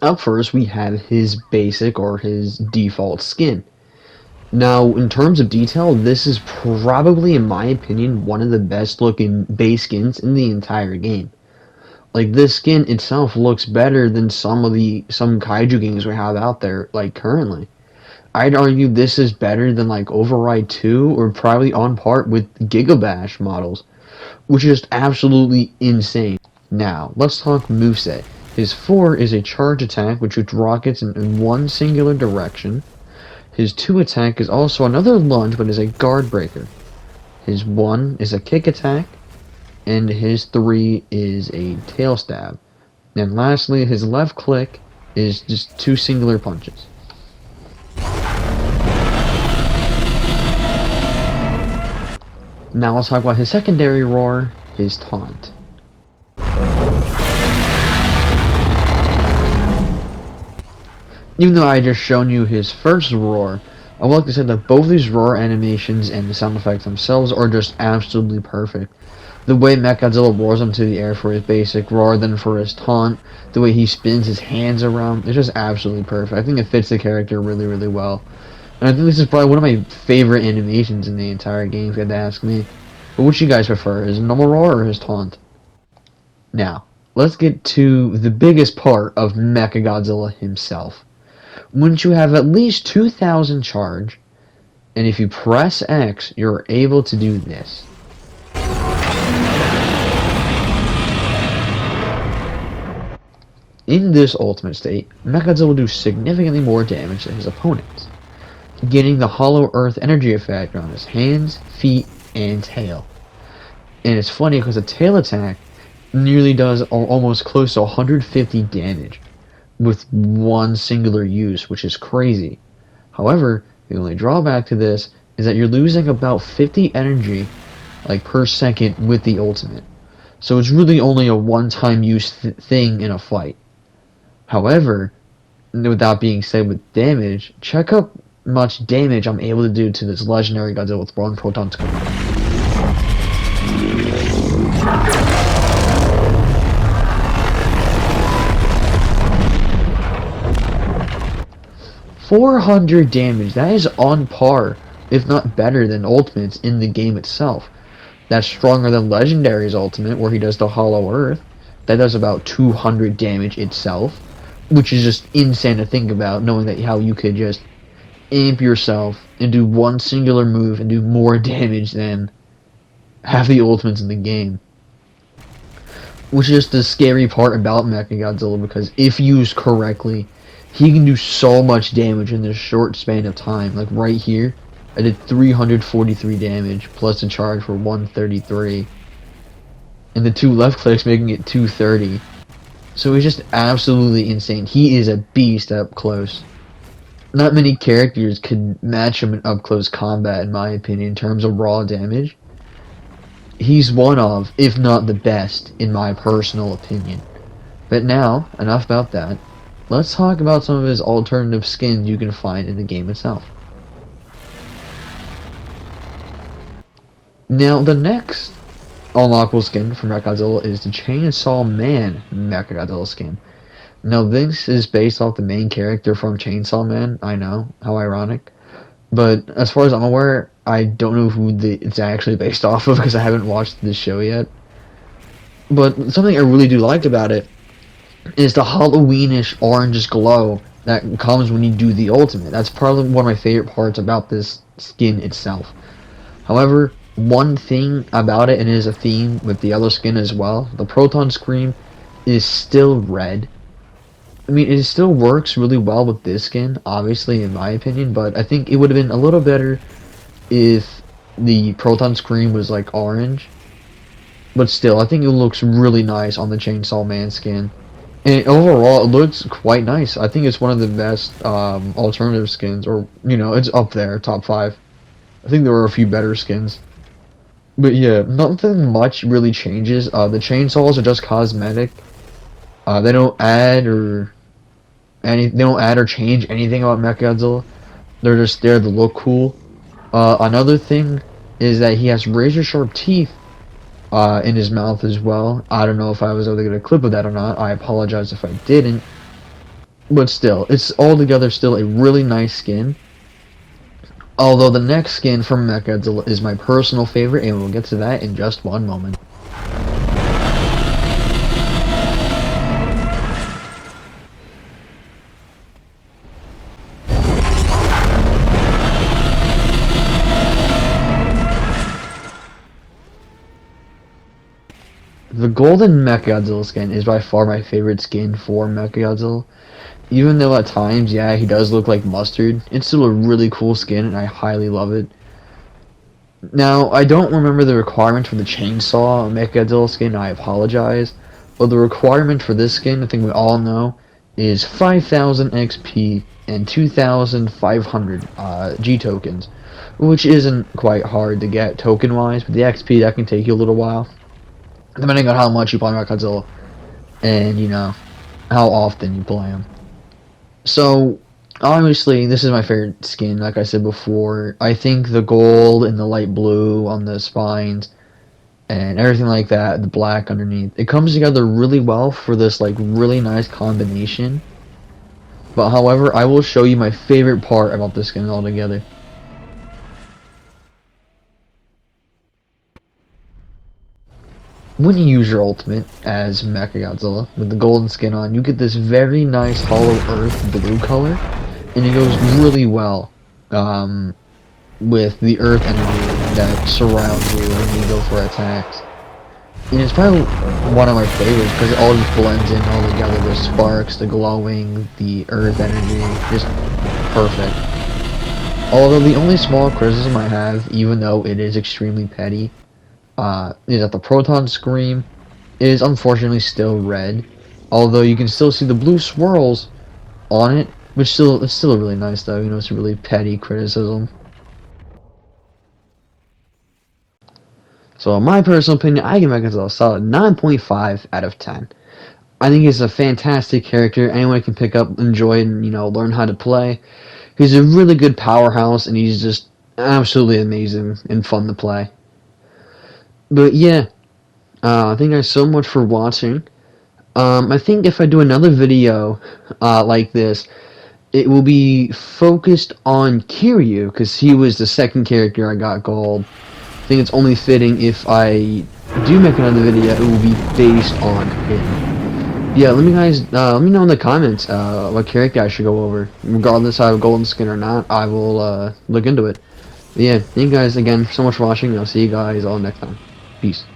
Up first, we have his basic or his default skin. Now, in terms of detail, this is probably, in my opinion, one of the best looking base skins in the entire game. Like, this skin itself looks better than some kaiju games we have out there, like, currently. I'd argue this is better than, like, Override 2, or probably on par with Gigabash models, which is just absolutely insane. Now, let's talk moveset. His 4 is a charge attack, which shoots rockets in one singular direction. His 2 attack is also another lunge, but is a guard breaker. His 1 is a kick attack, and his 3 is a tail stab. And lastly, his left click is just 2 singular punches. Now let's talk about his secondary roar, his taunt. Even though I just shown you his first roar, I would like to say that both these roar animations and the sound effects themselves are just absolutely perfect. The way MechaGodzilla roars into the air for his basic roar, then for his taunt, the way he spins his hands around, it's just absolutely perfect. I think it fits the character really, really well. And I think this is probably one of my favorite animations in the entire game, if you had to ask me. But which you guys prefer, his normal roar or his taunt? Now, let's get to the biggest part of MechaGodzilla himself. Once you have at least 2,000 charge, and if you press X, you're able to do this. In this ultimate state, MechaGodzilla will do significantly more damage than his opponents, getting the Hollow Earth energy effect on his hands, feet, and tail. And it's funny because a tail attack nearly does almost close to 150 damage with one singular use, which is crazy. However, the only drawback to this is that you're losing about 50 energy per second with the ultimate. So it's really only a one-time use thing in a fight. However, with that being said, with damage, check out much damage I'm able to do to this legendary Godzilla with one proton screen. $400 damage. That is on par, if not better than Ultimate's in the game itself. That's stronger than Legendary's Ultimate, where he does the Hollow Earth. That does about 200 damage itself, which is just insane to think about, knowing that how you could just amp yourself and do one singular move and do more damage than half the Ultimates in the game. Which is the scary part about MechaGodzilla, because if used correctly, he can do so much damage in this short span of time. Like right here, I did 343 damage, plus a charge for 133. And the 2 left clicks making it 230. So he's just absolutely insane. He is a beast up close. Not many characters could match him in up close combat, in my opinion, in terms of raw damage. He's one of, if not the best, in my personal opinion. But now, enough about that. Let's talk about some of his alternative skins you can find in the game itself. Now, the next unlockable skin for MechaGodzilla is the Chainsaw Man MechaGodzilla skin. Now, this is based off the main character from Chainsaw Man. I know, how ironic. But as far as I'm aware, I don't know who it's actually based off of because I haven't watched this show yet. But something I really do like about it is the Halloweenish orangish glow that comes when you do the ultimate. That's probably one of my favorite parts about this skin itself. However, one thing about it, and it is a theme with the other skin as well, the Proton Scream is still red. I mean, it still works really well with this skin, obviously, in my opinion, but I think it would have been a little better if the Proton Scream was like orange. But still, I think it looks really nice on the Chainsaw Man skin. And overall, it looks quite nice. I think it's one of the best alternative skins, or, you know, it's up there, top 5. I think there were a few better skins. But yeah, nothing much really changes. The chainsaws are just cosmetic. They don't add or change anything about MechaGodzilla. They're just there to look cool. Another thing is that he has razor sharp teeth in his mouth as well. I don't know if I was able to get a clip of that or not. I apologize if I didn't. But still, it's altogether still a really nice skin. Although the next skin from MechaGodzilla is my personal favorite, and we'll get to that in just one moment. The golden MechaGodzilla skin is by far my favorite skin for MechaGodzilla. Even though at times, yeah, he does look like mustard, it's still a really cool skin and I highly love it. Now, I don't remember the requirement for the chainsaw MechaGodzilla skin, I apologize. But the requirement for this skin, I think we all know, is 5,000 XP and 2,500 G tokens. Which isn't quite hard to get token-wise, but the XP, that can take you a little while. Depending on how much you play MechaGodzilla. And, you know, how often you play him. So, obviously, this is my favorite skin, like I said before. I think the gold and the light blue on the spines and everything like that, the black underneath, it comes together really well for this, like, really nice combination. But, however, I will show you my favorite part about this skin altogether. When you use your ultimate as MechaGodzilla with the golden skin on, you get this very nice hollow earth blue color, and it goes really well with the earth energy that surrounds you when you go for attacks. And it's probably one of my favorites because it all just blends in all together. The sparks, the glowing, the earth energy, just perfect. Although the only small criticism I have, even though it is extremely petty, is that the proton scream is unfortunately still red, although you can still see the blue swirls on it, which it's still really nice though. You know, it's a really petty criticism. So in my personal opinion, I give MechaGodzilla a solid 9.5 out of 10. I think he's a fantastic character. Anyone can pick up, enjoy, and you know, learn how to play. He's a really good powerhouse, and he's just absolutely amazing and fun to play. But yeah, thank you guys so much for watching. I think if I do another video like this, it will be focused on Kiryu, because he was the second character I got gold. I think it's only fitting if I do make another video, it will be based on him. Yeah, let me know in the comments what character I should go over. Regardless if I have a golden skin or not, I will look into it. But yeah, thank you guys again so much for watching, and I'll see you guys all next time. Peace.